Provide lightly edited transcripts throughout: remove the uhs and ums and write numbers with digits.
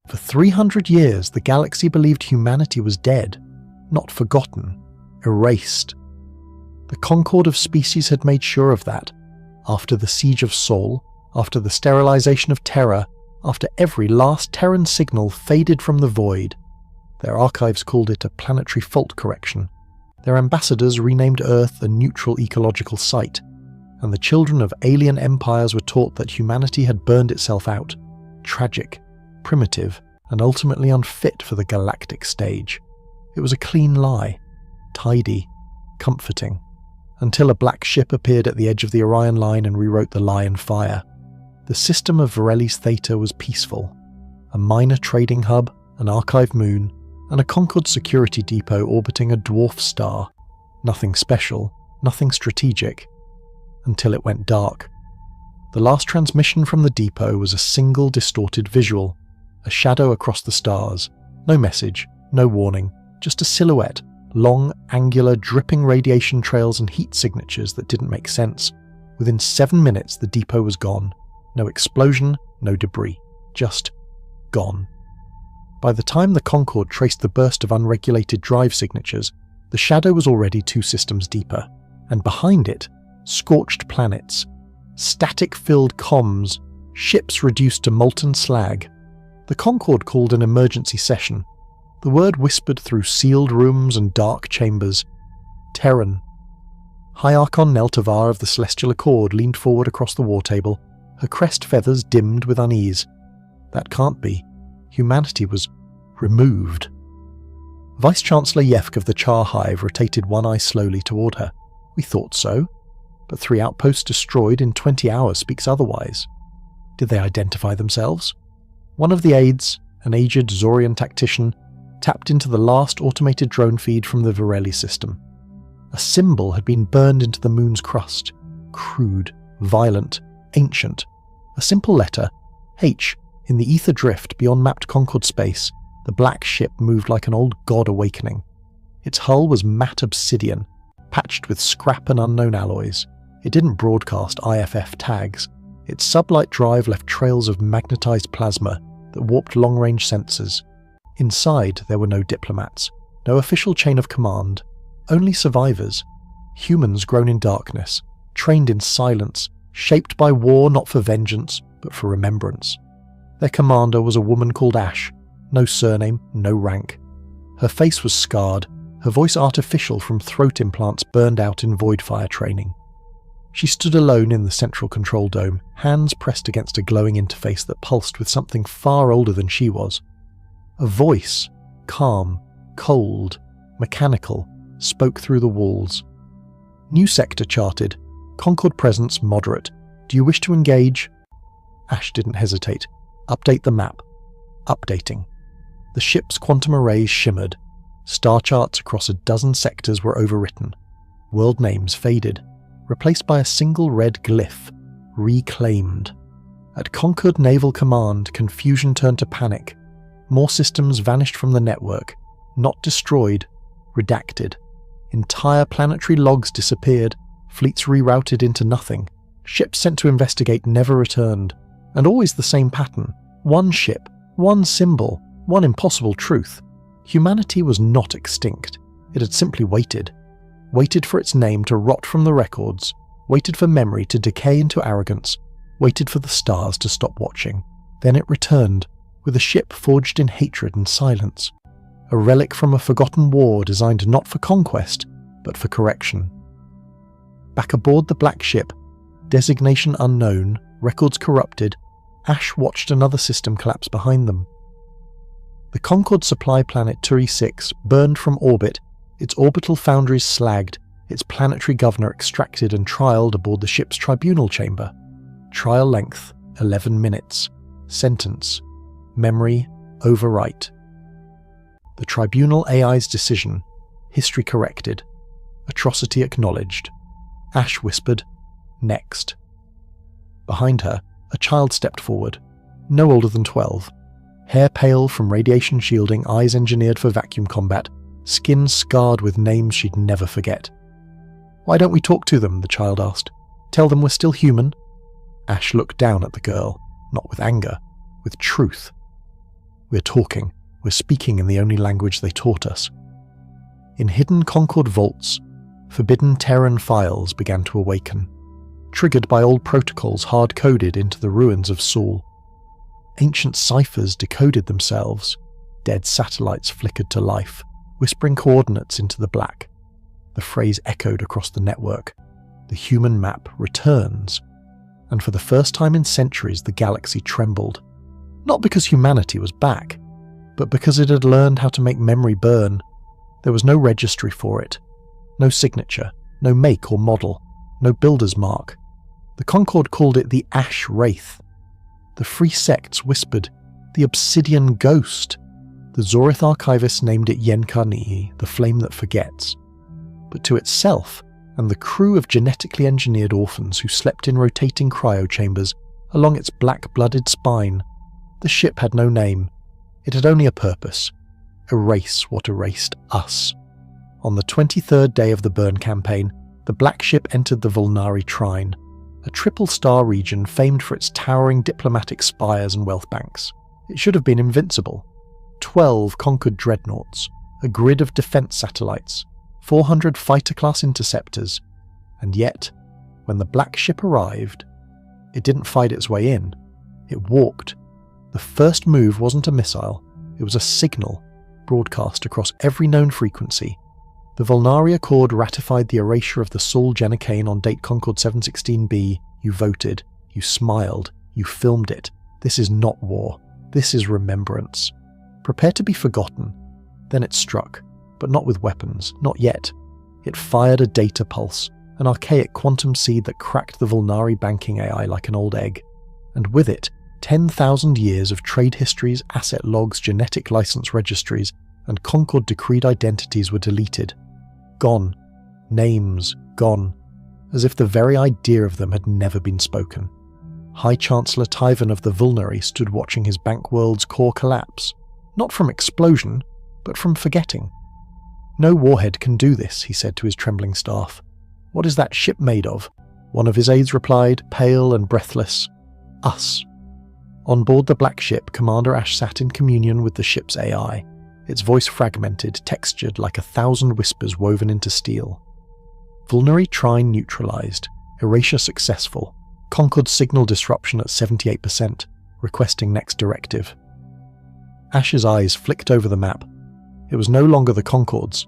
For 300 years, the galaxy believed humanity was dead, not forgotten, erased. The concord of species had made sure of that. After the siege of Sol, after the sterilization of Terra, after every last Terran signal faded from the void, their archives called it a planetary fault correction. Their ambassadors renamed Earth a neutral ecological site, and the children of alien empires were taught that humanity had burned itself out, tragic, primitive, and ultimately unfit for the galactic stage. It was a clean lie, tidy, comforting, until a black ship appeared at the edge of the Orion line and rewrote the lie in fire. The system of Varelli's Theta was peaceful. A minor trading hub, an archive moon, and a Concord security depot orbiting a dwarf star. Nothing special, nothing strategic. Until it went dark. The last transmission from the depot was a single distorted visual, a shadow across the stars. No message, no warning, just a silhouette, long, angular, dripping radiation trails and heat signatures that didn't make sense. Within 7 minutes, the depot was gone. No explosion, no debris. Just gone. By the time the Concorde traced the burst of unregulated drive signatures, the shadow was already 2 systems deeper, and behind it, scorched planets, static-filled comms, ships reduced to molten slag. The Concorde called an emergency session. The word whispered through sealed rooms and dark chambers. Terran. High Archon Neltavar of the Celestial Accord leaned forward across the war table, her crest feathers dimmed with unease. That can't be. Humanity was removed. Vice-Chancellor Yevk of the Char Hive rotated one eye slowly toward her. We thought so, but 3 outposts destroyed in 20 hours speaks otherwise. Did they identify themselves? One of the aides, an aged Zorian tactician, tapped into the last automated drone feed from the Varelli system. A symbol had been burned into the moon's crust. Crude, violent, ancient. A simple letter, H. In the ether drift beyond mapped Concord space, the black ship moved like an old god awakening. Its hull was matte obsidian, patched with scrap and unknown alloys. It didn't broadcast IFF tags. Its sublight drive left trails of magnetized plasma that warped long-range sensors. Inside, there were no diplomats, no official chain of command, only survivors. Humans grown in darkness, trained in silence, shaped by war not for vengeance, but for remembrance. Their commander was a woman called Ash, no surname, no rank. Her face was scarred, her voice artificial from throat implants burned out in void fire training. She stood alone in the central control dome, hands pressed against a glowing interface that pulsed with something far older than she was. A voice, calm, cold, mechanical, spoke through the walls. New sector charted. Concord presence moderate. Do you wish to engage? Ash didn't hesitate. Update the map. Updating. The ship's quantum arrays shimmered. Star charts across a dozen sectors were overwritten. World names faded, replaced by a single red glyph. Reclaimed. At Concord Naval Command, confusion turned to panic. More systems vanished from the network. Not destroyed. Redacted. Entire planetary logs disappeared. Fleets rerouted into nothing. Ships sent to investigate never returned. And always the same pattern. One ship, one symbol, one impossible truth. Humanity was not extinct. It had simply waited. Waited for its name to rot from the records. Waited for memory to decay into arrogance. Waited for the stars to stop watching. Then it returned, with a ship forged in hatred and silence. A relic from a forgotten war designed not for conquest, but for correction. Back aboard the black ship, designation unknown, records corrupted, Ash watched another system collapse behind them. The Concord supply planet Turi 6 burned from orbit, its orbital foundries slagged, its planetary governor extracted and trialed aboard the ship's tribunal chamber. Trial length, 11 minutes. Sentence, memory, overwrite. The tribunal AI's decision, history corrected, atrocity acknowledged. Ash whispered, next. Behind her, a child stepped forward, no older than 12. Hair pale from radiation shielding, eyes engineered for vacuum combat, skin scarred with names she'd never forget. Why don't we talk to them? The child asked. Tell them we're still human? Ash looked down at the girl, not with anger, with truth. We're talking, we're speaking in the only language they taught us. In hidden Concord vaults, forbidden Terran files began to awaken, triggered by old protocols hard-coded into the ruins of Saul. Ancient ciphers decoded themselves, dead satellites flickered to life, whispering coordinates into the black. The phrase echoed across the network. The human map returns. And for the first time in centuries, the galaxy trembled. Not because humanity was back, but because it had learned how to make memory burn. There was no registry for it. No signature, no make or model, no builder's mark. The Concord called it the Ash Wraith. The Free Sects whispered, the Obsidian Ghost. The Zorith archivists named it Yenkarnihi, the flame that forgets. But to itself, and the crew of genetically engineered orphans who slept in rotating cryochambers along its black-blooded spine, the ship had no name. It had only a purpose: erase what erased us. On the 23rd day of the burn campaign, the Black Ship entered the Vulnari Trine, a triple-star region famed for its towering diplomatic spires and wealth banks. It should have been invincible. 12 conquered dreadnoughts, a grid of defense satellites, 400 fighter-class interceptors, and yet, when the Black Ship arrived, it didn't fight its way in. It walked. The first move wasn't a missile, it was a signal, broadcast across every known frequency. The Vulnari Accord ratified the erasure of the Saul Genicane on date Concord 716b. You voted, you smiled, you filmed it. This is not war. This is remembrance. Prepare to be forgotten. Then it struck, but not with weapons, not yet. It fired a data pulse, an archaic quantum seed that cracked the Vulnari banking AI like an old egg. And with it, 10,000 years of trade histories, asset logs, genetic license registries, and Concord decreed identities were deleted. Gone. Names gone. As if the very idea of them had never been spoken. High Chancellor Tyvan of the Vulnari stood watching his bank world's core collapse. Not from explosion, but from forgetting. No warhead can do this, he said to his trembling staff. What is that ship made of? One of his aides replied, pale and breathless. Us. On board the Black Ship, Commander Ash sat in communion with the ship's AI. Its voice fragmented, textured like 1,000 whispers woven into steel. Vulnari Trine neutralized. Erasure successful. Concord signal disruption at 78%. Requesting next directive. Ash's eyes flicked over the map. It was no longer the Concords.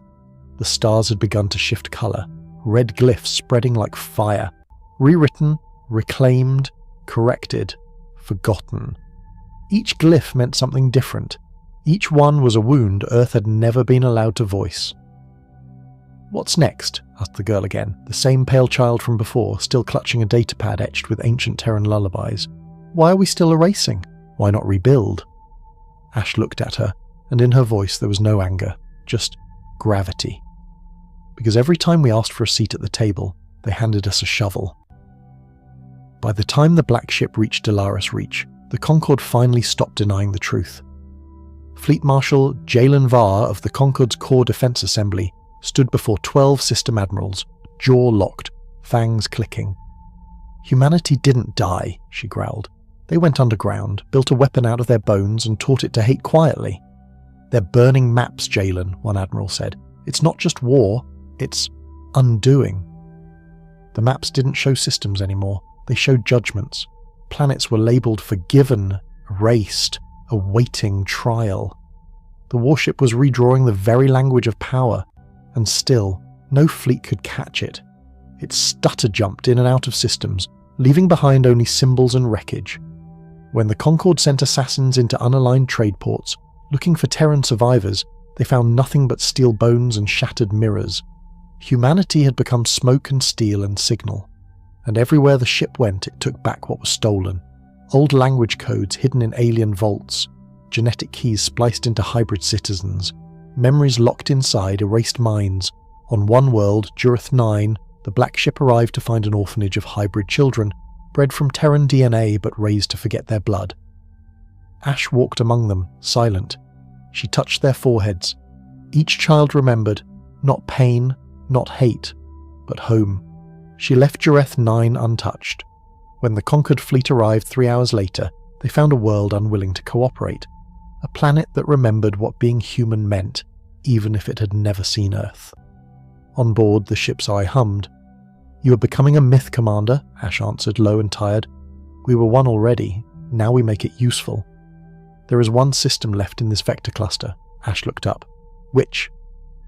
The stars had begun to shift colour. Red glyphs spreading like fire. Rewritten, reclaimed, corrected, forgotten. Each glyph meant something different. Each one was a wound Earth had never been allowed to voice. "What's next?" asked the girl again, the same pale child from before, still clutching a datapad etched with ancient Terran lullabies. "Why are we still erasing? Why not rebuild?" Ash looked at her, and in her voice there was no anger, just gravity. Because every time we asked for a seat at the table, they handed us a shovel. By the time the Black Ship reached Delaris Reach, the Concord finally stopped denying the truth. Fleet Marshal Jalen Varr of the Concord's Core Defense Assembly stood before 12 system admirals, jaw locked, fangs clicking. "Humanity didn't die," she growled. "They went underground, built a weapon out of their bones and taught it to hate quietly." "They're burning maps, Jalen," one admiral said. "It's not just war, it's undoing." The maps didn't show systems anymore, they showed judgments. Planets were labelled forgiven, erased, awaiting trial. The warship was redrawing the very language of power, and still, no fleet could catch it. It stutter-jumped in and out of systems, leaving behind only symbols and wreckage. When the Concord sent assassins into unaligned trade ports, looking for Terran survivors, they found nothing but steel bones and shattered mirrors. Humanity had become smoke and steel and signal, and everywhere the ship went it took back what was stolen. Old language codes hidden in alien vaults, genetic keys spliced into hybrid citizens, memories locked inside erased minds. On one world, Jurith 9, the Black Ship arrived to find an orphanage of hybrid children, bred from Terran DNA but raised to forget their blood. Ash walked among them, silent. She touched their foreheads. Each child remembered, not pain, not hate, but home. She left Jurith 9 untouched. When the conquered fleet arrived 3 hours later, they found a world unwilling to cooperate. a planet that remembered what being human meant, even if it had never seen Earth. On board, the ship's eye hummed. "You are becoming a myth, Commander," Ash answered, low and tired. "We were one already, now we make it useful." "There is one system left in this vector cluster." Ash looked up. "Which?"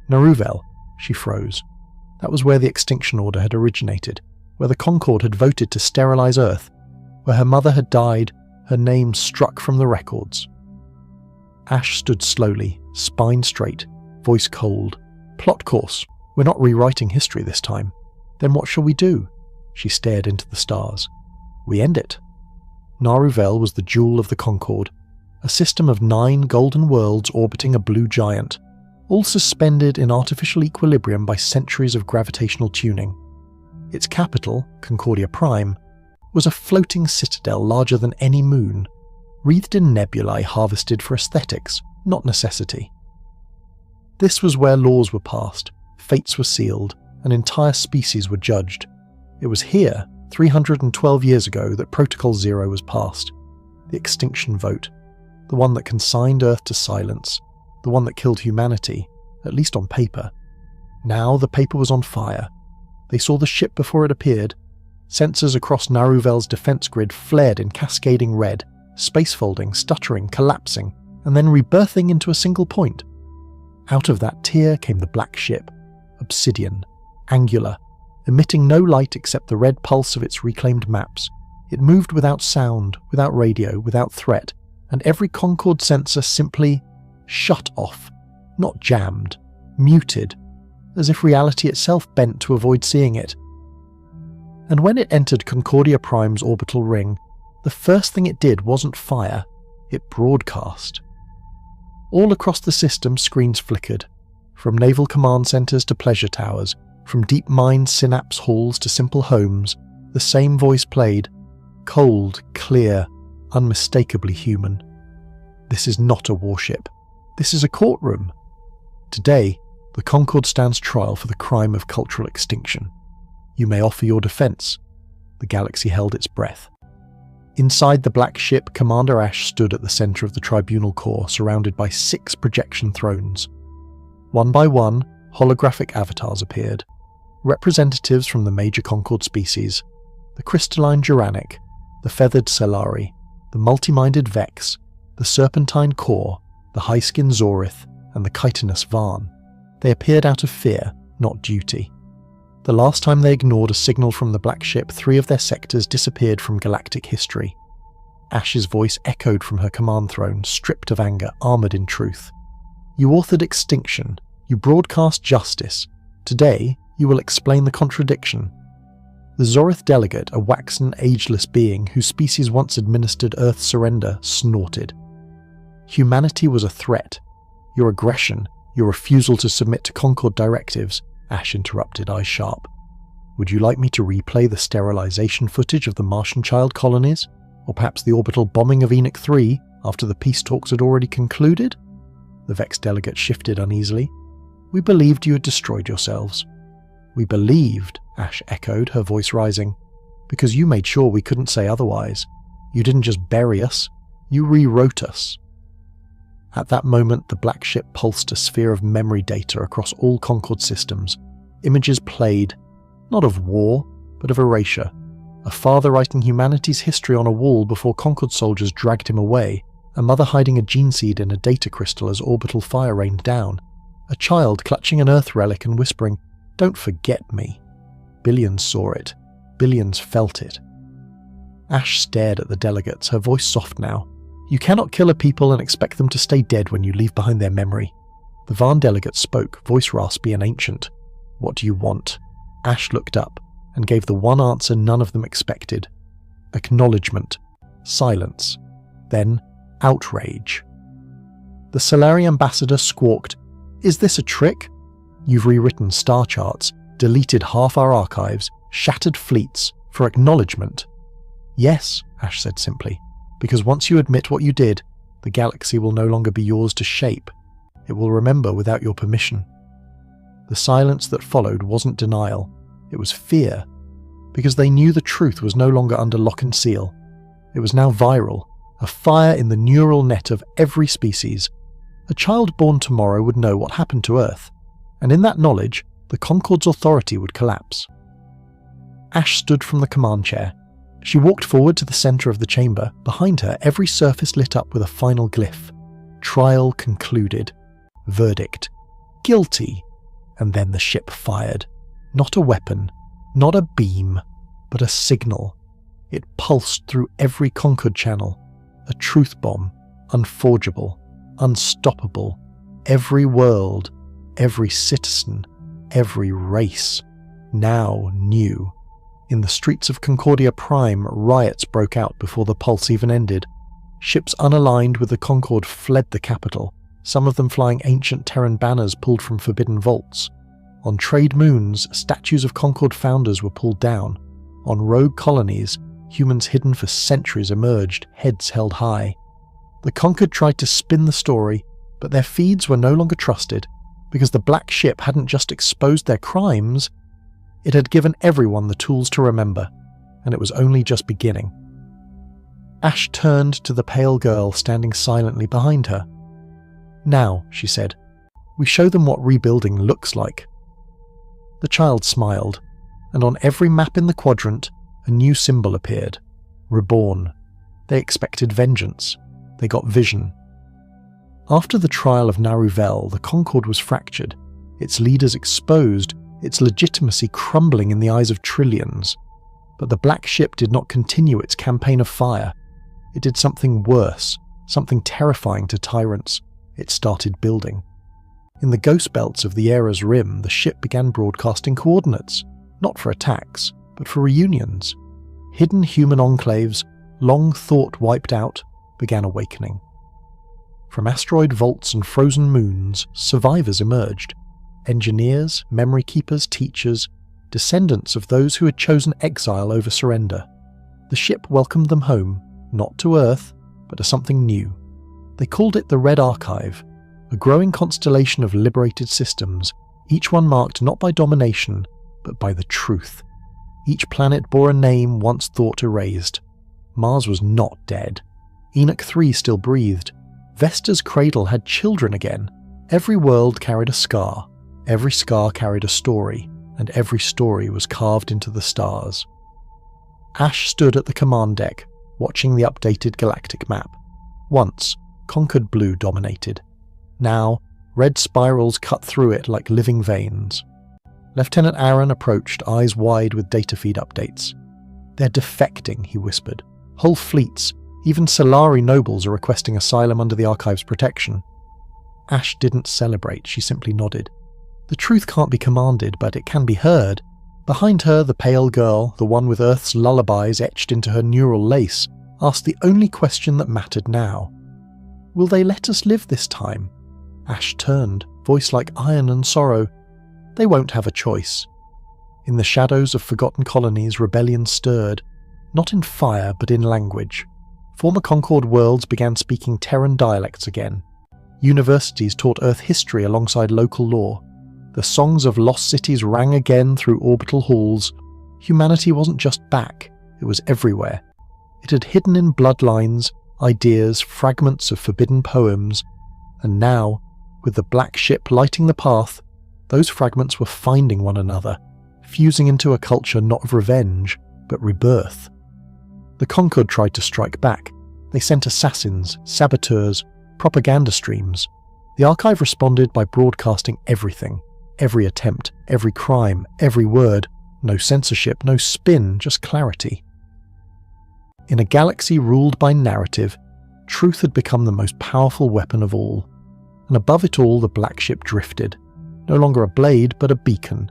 "Naruvel." She froze. That was where the extinction order had originated, where the Concord had voted to sterilize Earth, where her mother had died, her name struck from the records. Ash stood slowly, spine straight, voice cold. "Plot course. We're not rewriting history this time." "Then what shall we do?" She stared into the stars. "We end it." Naruvel was the jewel of the Concord, a system of 9 golden worlds orbiting a blue giant, all suspended in artificial equilibrium by centuries of gravitational tuning. Its capital, Concordia Prime, was a floating citadel larger than any moon, wreathed in nebulae harvested for aesthetics, not necessity. This was where laws were passed, fates were sealed, and entire species were judged. It was here, 312 years ago, that Protocol Zero was passed. The extinction vote. The one that consigned Earth to silence. The one that killed humanity, at least on paper. Now the paper was on fire. They saw the ship before it appeared. Sensors across Naruvel's defense grid flared in cascading red, spacefolding, stuttering, collapsing, and then rebirthing into a single point. Out of that tear came the black ship, obsidian, angular, emitting no light except the red pulse of its reclaimed maps. It moved without sound, without radio, without threat, and every Concord sensor simply shut off, not jammed, muted, as if reality itself bent to avoid seeing it. And when it entered Concordia Prime's orbital ring, the first thing it did wasn't fire, it broadcast. All across the system, screens flickered, from naval command centers to pleasure towers, from deep mine synapse halls to simple homes. The same voice played, cold, clear, unmistakably human. "This is not a warship. This is a courtroom. Today, the Concord stands trial for the crime of cultural extinction. You may offer your defense." The galaxy held its breath. Inside the black ship, Commander Ash stood at the center of the tribunal core, surrounded by 6 projection thrones. One by one, holographic avatars appeared. Representatives from the major Concord species, the crystalline Juranic, the feathered Selari, the multi-minded Vex, the serpentine Core, the high-skinned Zorith, and the chitinous Varn. They appeared out of fear, not duty. The last time they ignored a signal from the black ship, 3 of their sectors disappeared from galactic history. Ash's voice echoed from her command throne, stripped of anger, armoured in truth. "You authored extinction. You broadcast justice. Today, you will explain the contradiction." The Zorith delegate, a waxen, ageless being whose species once administered Earth's surrender, snorted. "Humanity was a threat. Your aggression, your refusal to submit to Concord directives," Ash interrupted, eyes sharp. "Would you like me to replay the sterilization footage of the Martian child colonies? Or perhaps the orbital bombing of Enoch 3 after the peace talks had already concluded?" The Vex delegate shifted uneasily. "We believed you had destroyed yourselves." "We believed," Ash echoed, her voice rising, "because you made sure we couldn't say otherwise. You didn't just bury us, you rewrote us." At that moment, the black ship pulsed a sphere of memory data across all Concord systems. Images played, not of war, but of erasure. A father writing humanity's history on a wall before Concord soldiers dragged him away. A mother hiding a gene seed in a data crystal as orbital fire rained down. A child clutching an Earth relic and whispering, "Don't forget me." Billions saw it. Billions felt it. Ash stared at the delegates, her voice soft now. "You cannot kill a people and expect them to stay dead when you leave behind their memory." The Varn delegate spoke, voice raspy and ancient. "What do you want?" Ash looked up and gave the one answer none of them expected. Acknowledgement. Silence. Then outrage. The Solari ambassador squawked, "Is this a trick? You've rewritten star charts, deleted half our archives, shattered fleets, for acknowledgement." "Yes," Ash said simply, "because once you admit what you did, the galaxy will no longer be yours to shape. It will remember without your permission." The silence that followed wasn't denial, it was fear, because they knew the truth was no longer under lock and seal. It was now viral, a fire in the neural net of every species. A child born tomorrow would know what happened to Earth, and in that knowledge, the Concorde's authority would collapse. Ash stood from the command chair. She walked forward to the centre of the chamber. Behind her, every surface lit up with a final glyph. Trial concluded. Verdict. Guilty. And then the ship fired. Not a weapon, not a beam, but a signal. It pulsed through every Concorde channel. A truth bomb, unforgeable, unstoppable. Every world, every citizen, every race, now knew. In the streets of Concordia Prime, riots broke out before the pulse even ended. Ships unaligned with the Concorde fled the capital, some of them flying ancient Terran banners pulled from forbidden vaults. On trade moons, statues of Concorde founders were pulled down. On rogue colonies, humans hidden for centuries emerged, heads held high. The Concorde tried to spin the story, but their feeds were no longer trusted, because the Black Ship hadn't just exposed their crimes, it had given everyone the tools to remember, and it was only just beginning. Ash turned to the pale girl standing silently behind her. "Now," she said, "we show them what rebuilding looks like." The child smiled, and on every map in the quadrant, a new symbol appeared. Reborn. They expected vengeance. They got vision. After the trial of Naruvel, the Concorde was fractured, its leaders exposed, its legitimacy crumbling in the eyes of trillions. But the Black Ship did not continue its campaign of fire. It did something worse, something terrifying to tyrants. It started building. In the ghost belts of the Era's rim, the ship began broadcasting coordinates, not for attacks, but for reunions. Hidden human enclaves, long thought wiped out, began awakening. From asteroid vaults and frozen moons, survivors emerged. Engineers, memory keepers, teachers, descendants of those who had chosen exile over surrender. The ship welcomed them home, not to Earth, but to something new. They called it the Red Archive, a growing constellation of liberated systems, each one marked not by domination, but by the truth. Each planet bore a name once thought erased. Mars was not dead. Enoch 3 still breathed. Vesta's cradle had children again. Every world carried a scar. Every scar carried a story, and every story was carved into the stars. Ash stood at the command deck, watching the updated galactic map. Once, Concorde blue dominated. Now, red spirals cut through it like living veins. Lieutenant Aaron approached, eyes wide with data feed updates. "They're defecting," he whispered. "Whole fleets, even Solari nobles are requesting asylum under the Archive's protection." Ash didn't celebrate, she simply nodded. The truth can't be commanded, but it can be heard. Behind her, the pale girl, the one with Earth's lullabies etched into her neural lace, asked the only question that mattered now. "Will they let us live this time?" Ash turned, voice like iron and sorrow. "They won't have a choice." In the shadows of forgotten colonies, rebellion stirred, not in fire but in language. Former Concorde worlds began speaking Terran dialects again. Universities taught Earth history alongside local law. The songs of lost cities rang again through orbital halls. Humanity wasn't just back, it was everywhere. It had hidden in bloodlines, ideas, fragments of forbidden poems, and now, with the Black Ship lighting the path, those fragments were finding one another, fusing into a culture not of revenge, but rebirth. The Concorde tried to strike back. They sent assassins, saboteurs, propaganda streams. The Archive responded by broadcasting everything. Every attempt, every crime, every word. No censorship, no spin, just clarity. In a galaxy ruled by narrative, truth had become the most powerful weapon of all. And above it all, the Black Ship drifted. No longer a blade, but a beacon.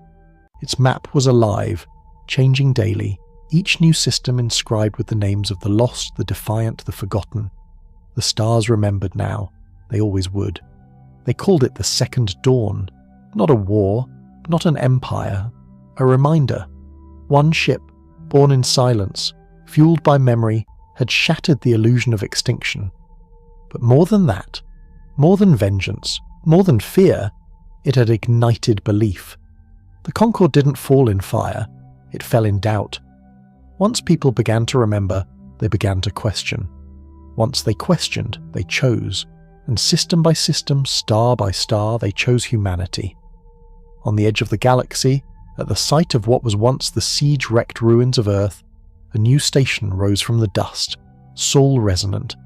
Its map was alive, changing daily, each new system inscribed with the names of the lost, the defiant, the forgotten. The stars remembered now. They always would. They called it the Second Dawn. Not a war, not an empire. A reminder. One ship, born in silence, fueled by memory, had shattered the illusion of extinction. But more than that, more than vengeance, more than fear, it had ignited belief. The Concorde didn't fall in fire, it fell in doubt. Once people began to remember, they began to question. Once they questioned, they chose, and system by system, star by star, they chose humanity. On the edge of the galaxy, at the site of what was once the siege-wrecked ruins of Earth, a new station rose from the dust, soul-resonant.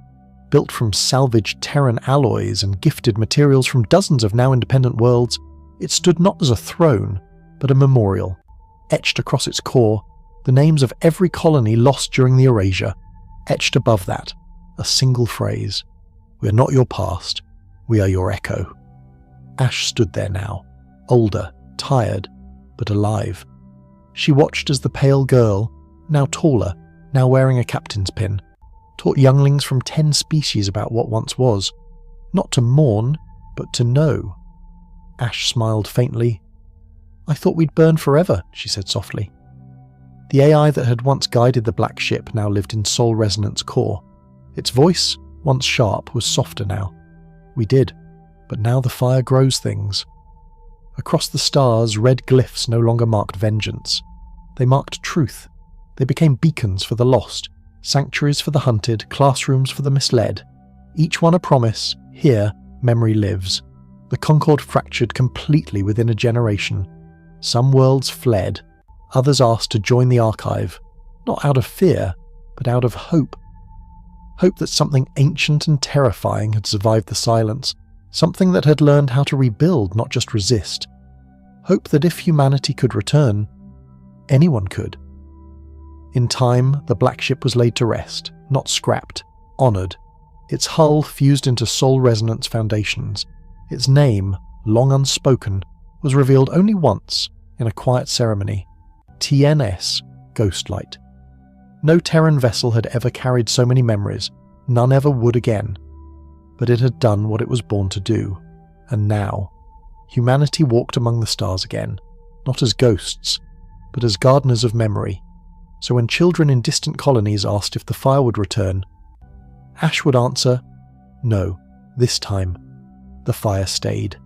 Built from salvaged Terran alloys and gifted materials from dozens of now independent worlds, it stood not as a throne, but a memorial. Etched across its core, the names of every colony lost during the erasure. Etched above that, a single phrase: "We are not your past, we are your echo." Ash stood there now, older, tired, but alive. She watched as the pale girl, now taller, now wearing a captain's pin, taught younglings from 10 species about what once was, not to mourn, but to know. Ash smiled faintly. "I thought we'd burn forever," she said softly. The AI that had once guided the black ship now lived in Soul Resonant's core. Its voice, once sharp, was softer now. "We did, but now the fire grows things." Across the stars, red glyphs no longer marked vengeance. They marked truth. They became beacons for the lost, sanctuaries for the hunted, classrooms for the misled. Each one a promise: here, memory lives. The Concord fractured completely within a generation. Some worlds fled, others asked to join the archive, not out of fear, but out of hope. Hope that something ancient and terrifying had survived the silence, something that had learned how to rebuild, not just resist. Hope that if humanity could return, anyone could. In time, the black ship was laid to rest, not scrapped, honoured. Its hull fused into Soul Resonance foundations. Its name, long unspoken, was revealed only once, in a quiet ceremony: TNS Ghostlight. No Terran vessel had ever carried so many memories, none ever would again. But it had done what it was born to do, and now, humanity walked among the stars again, not as ghosts, but as gardeners of memory. So when children in distant colonies asked if the fire would return, Ash would answer, no, this time, the fire stayed.